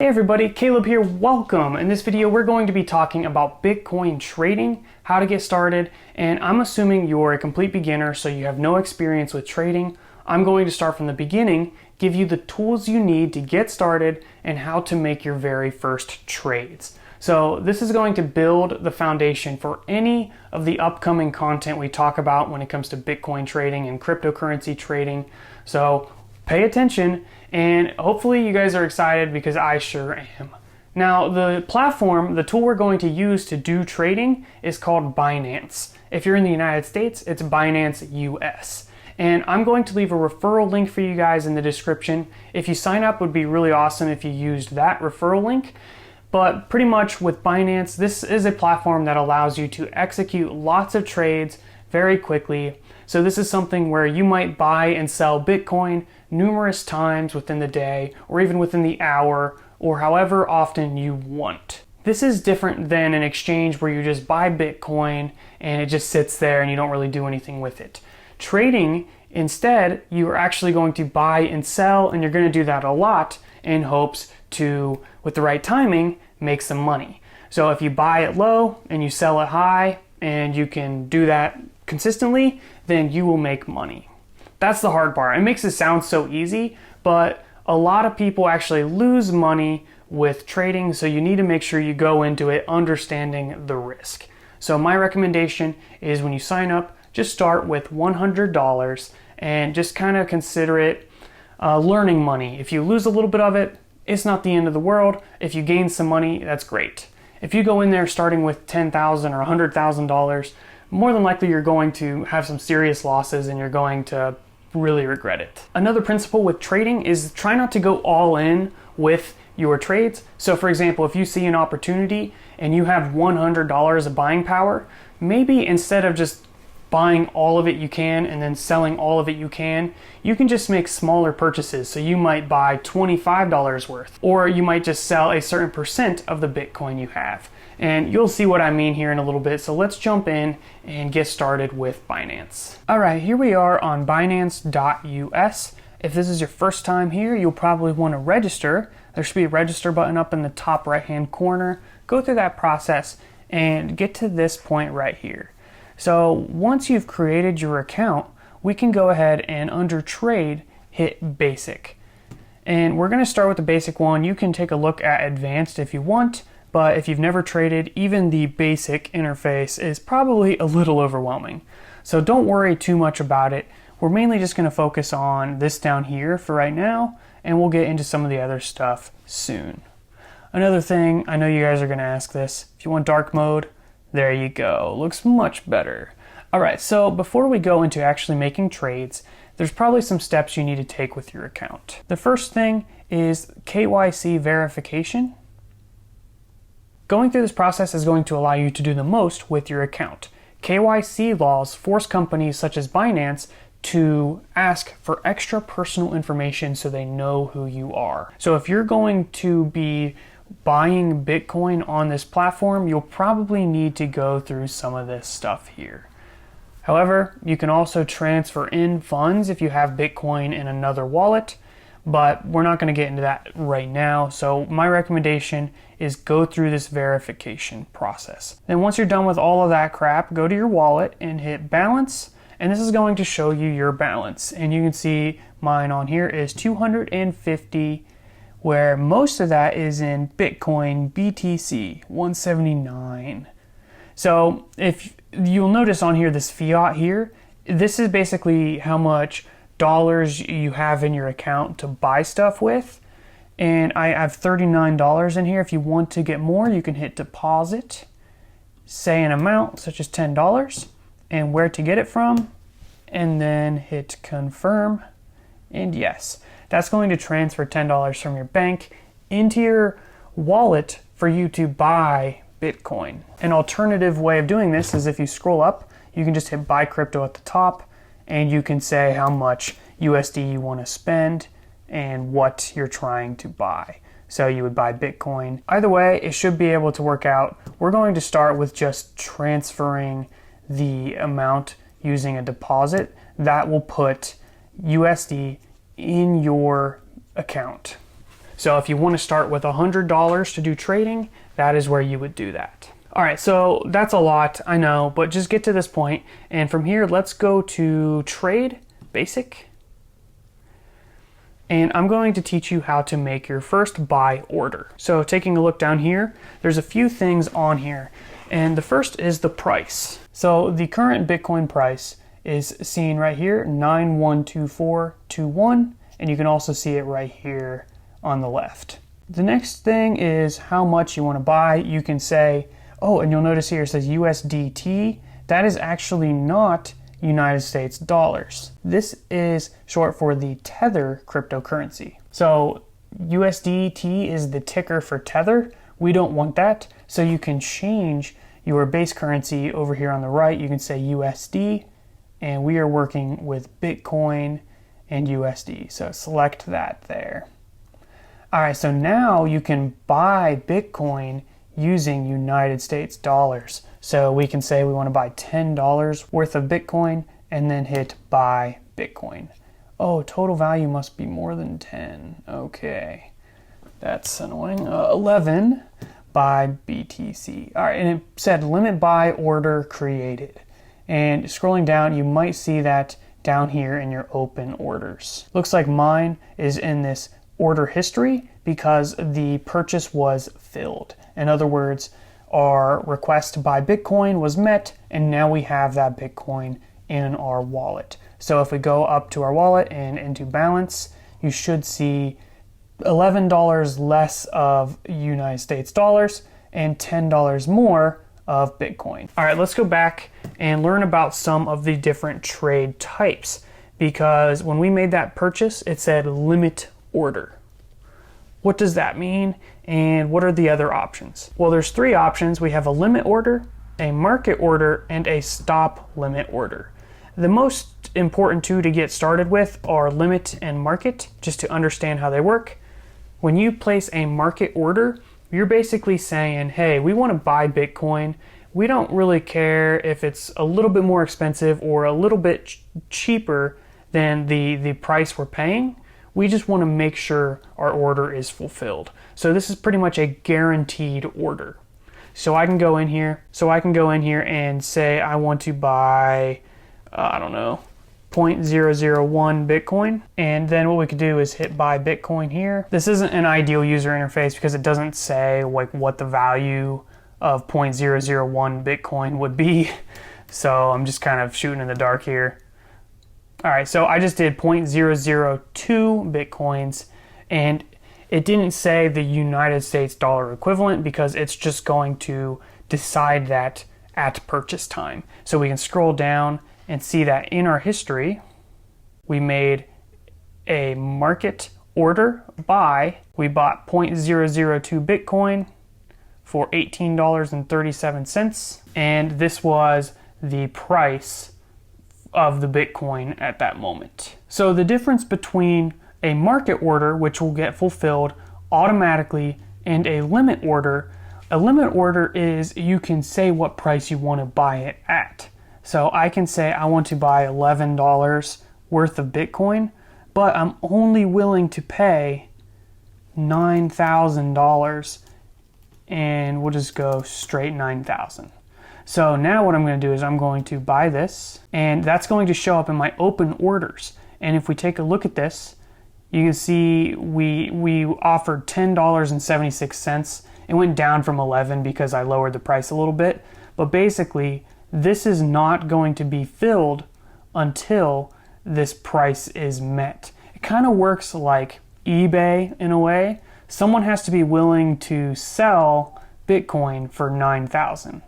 Hey everybody, Caleb here, welcome. In this video we're going to be talking about Bitcoin trading, how to get started, and I'm assuming you're a complete beginner so you have no experience with trading. I'm going to start from the beginning, give you the tools you need to get started and how to make your very first trades. So this is going to build the foundation for any of the upcoming content we talk about when it comes to Bitcoin trading and cryptocurrency trading. So pay attention, and hopefully you guys are excited because I sure am. Now, the platform, the tool we're going to use to do trading is called Binance. If you're in the United States, it's Binance US. And I'm going to leave a referral link for you guys in the description. If you sign up, it would be really awesome if you used that referral link. But pretty much with Binance, this is a platform that allows you to execute lots of trades very quickly. So this is something where you might buy and sell Bitcoin numerous times within the day or even within the hour or however often you want. This is different than an exchange where you just buy Bitcoin and it just sits there and you don't really do anything with it. Trading, instead, you are actually going to buy and sell, and you're going to do that a lot in hopes to, with the right timing, make some money. So if you buy it low and you sell it high and you can do that consistently, then you will make money. That's the hard part. It makes it sound so easy, but a lot of people actually lose money with trading, so you need to make sure you go into it understanding the risk. So my recommendation is when you sign up, just start with $100 and just kind of consider it learning money. If you lose a little bit of it, it's not the end of the world. If you gain some money, that's great. If you go in there starting with $10,000 or $100,000, more than likely you're going to have some serious losses and you're going to really regret it. Another principle with trading is try not to go all in with your trades. So for example, if you see an opportunity and you have $100 of buying power, maybe instead of just buying all of it you can and then selling all of it you can just make smaller purchases. So you might buy $25 worth, or you might just sell a certain percent of the Bitcoin you have. And you'll see what I mean here in a little bit. So let's jump in and get started with Binance. All right, here we are on Binance.us. If this is your first time here, you'll probably want to register. There should be a register button up in the top right-hand corner. Go through that process and get to this point right here. So once you've created your account, we can go ahead and under trade, hit basic. And we're going to start with the basic one. You can take a look at advanced if you want, but if you've never traded, even the basic interface is probably a little overwhelming. So don't worry too much about it. We're mainly just going to focus on this down here for right now, and we'll get into some of the other stuff soon. Another thing, I know you guys are going to ask this, if you want dark mode, there you go. Looks much better. All right, so before we go into actually making trades, there's probably some steps you need to take with your account. The first thing is KYC verification. Going through this process is going to allow you to do the most with your account. KYC laws force companies such as Binance to ask for extra personal information so they know who you are. So if you're going to be buying Bitcoin on this platform, you'll probably need to go through some of this stuff here. However, you can also transfer in funds if you have Bitcoin in another wallet, but we're not going to get into that right now. So my recommendation is go through this verification process. Then once you're done with all of that crap, go to your wallet and hit balance, and this is going to show you your balance. And you can see mine on here is 250, where most of that is in Bitcoin BTC 179. So if you'll notice on here, this fiat here, this is basically how much dollars you have in your account to buy stuff with. And I have $39 in here. If you want to get more, you can hit deposit, say an amount such as $10 and where to get it from, and then hit confirm. And yes, that's going to transfer $10 from your bank into your wallet for you to buy Bitcoin. An alternative way of doing this is if you scroll up, you can just hit buy crypto at the top, and you can say how much USD you want to spend and what you're trying to buy. So you would buy Bitcoin. Either way, it should be able to work out. We're going to start with just transferring the amount using a deposit that will put USD in your account. So if you want to start with $100 to do trading, that is where you would do that. All right, so that's a lot, I know, but just get to this point. And from here, let's go to trade, basic. And I'm going to teach you how to make your first buy order. So taking a look down here, there's a few things on here. And the first is the price. So the current Bitcoin price is seen right here, 912421, and you can also see it right here on the left. The next thing is how much you want to buy. You can say, oh, and you'll notice here it says USDT. That is actually not United States dollars. This is short for the Tether cryptocurrency. So USDT is the ticker for Tether. We don't want that. So you can change your base currency over here on the right. You can say USD, and we are working with Bitcoin and USD. So select that there. All right, so now you can buy Bitcoin using United States dollars. So we can say we want to buy $10 worth of Bitcoin and then hit buy Bitcoin. Oh, total value must be more than 10. Okay, that's annoying. 11 buy BTC. All right, and it said limit buy order created. And scrolling down, you might see that down here in your open orders. Looks like mine is in this order history because the purchase was filled. In other words, our request to buy Bitcoin was met, and now we have that Bitcoin in our wallet. So if we go up to our wallet and into balance, you should see $11 less of United States dollars and $10 more of Bitcoin. All right, let's go back and learn about some of the different trade types, because when we made that purchase, it said limit order. What does that mean, and what are the other options? Well, there's three options. We have a limit order, a market order, and a stop limit order. The most important two to get started with are limit and market, just to understand how they work. When you place a market order, you're basically saying, hey, we want to buy Bitcoin. We don't really care if it's a little bit more expensive or a little bit cheaper than the price we're paying. We just want to make sure our order is fulfilled. So this is pretty much a guaranteed order. So I can go in here and say I want to buy, I don't know, 0.001 Bitcoin. And then what we could do is hit buy Bitcoin here. This isn't an ideal user interface because it doesn't say like what the value of 0.001 Bitcoin would be. So I'm just kind of shooting in the dark here. All right, so I just did 0.002 Bitcoins, and it didn't say the United States dollar equivalent because it's just going to decide that at purchase time. So we can scroll down and see that in our history, we made a market order buy. We bought 0.002 Bitcoin for $18.37, and this was the price of the Bitcoin at that moment. So the difference between a market order, which will get fulfilled automatically, and a limit order is you can say what price you want to buy it at. So I can say I want to buy $11 worth of Bitcoin, but I'm only willing to pay $9,000, and we'll just go straight 9,000. So now what I'm going to do is I'm going to buy this, and that's going to show up in my open orders. And if we take a look at this, you can see we offered $10.76. It went down from 11 because I lowered the price a little bit. But basically, this is not going to be filled until this price is met. It kind of works like eBay in a way. Someone has to be willing to sell Bitcoin for 9,000.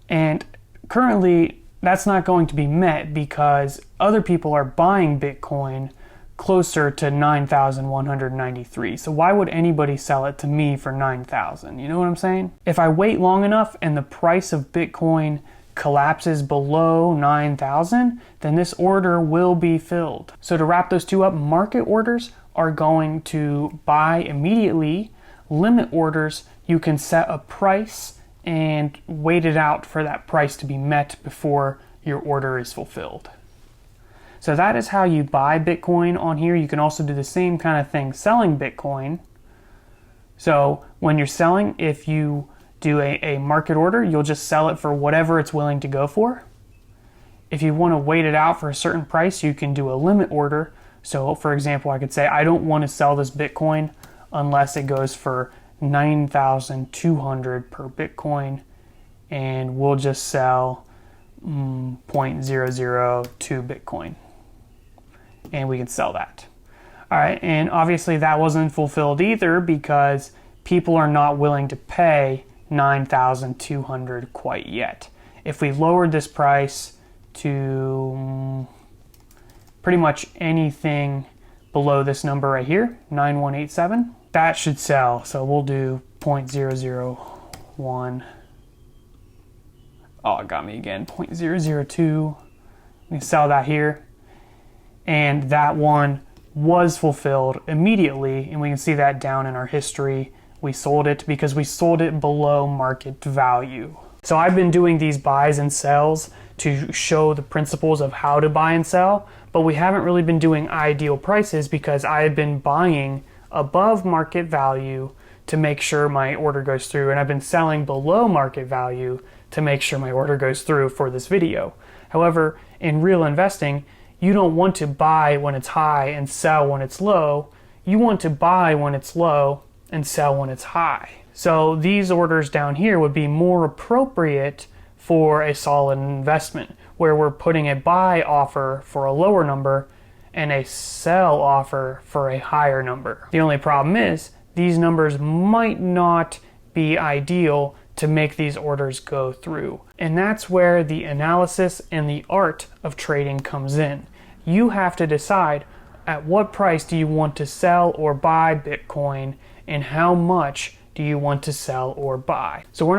And currently, that's not going to be met because other people are buying Bitcoin closer to 9,193. So why would anybody sell it to me for 9,000? You know what I'm saying? If I wait long enough and the price of Bitcoin collapses below 9,000, then this order will be filled. So to wrap those two up, market orders are going to buy immediately. Limit orders, you can set a price and wait it out for that price to be met before your order is fulfilled. So that is how you buy Bitcoin on here. You can also do the same kind of thing selling Bitcoin. So when you're selling, if you do a market order, you'll just sell it for whatever it's willing to go for. If you want to wait it out for a certain price, you can do a limit order. So for example, I could say, I don't want to sell this Bitcoin unless it goes for 9,200 per Bitcoin, and we'll just sell 0.002 Bitcoin, and we can sell that. All right, and obviously that wasn't fulfilled either because people are not willing to pay 9,200 quite yet. If we lowered this price to pretty much anything below this number right here, 9187, that should sell. So we'll do 0.001. Oh, it got me again. 0.002. We can sell that here. And that one was fulfilled immediately. And we can see that down in our history. We sold it because we sold it below market value. So I've been doing these buys and sells to show the principles of how to buy and sell, but we haven't really been doing ideal prices because I have been buying above market value to make sure my order goes through, and I've been selling below market value to make sure my order goes through for this video. However, in real investing, you don't want to buy when it's high and sell when it's low. You want to buy when it's low and sell when it's high. So these orders down here would be more appropriate for a solid investment, where we're putting a buy offer for a lower number and a sell offer for a higher number. The only problem is these numbers might not be ideal to make these orders go through. And that's where the analysis and the art of trading comes in. You have to decide at what price do you want to sell or buy Bitcoin, and how much do you want to sell or buy. So we're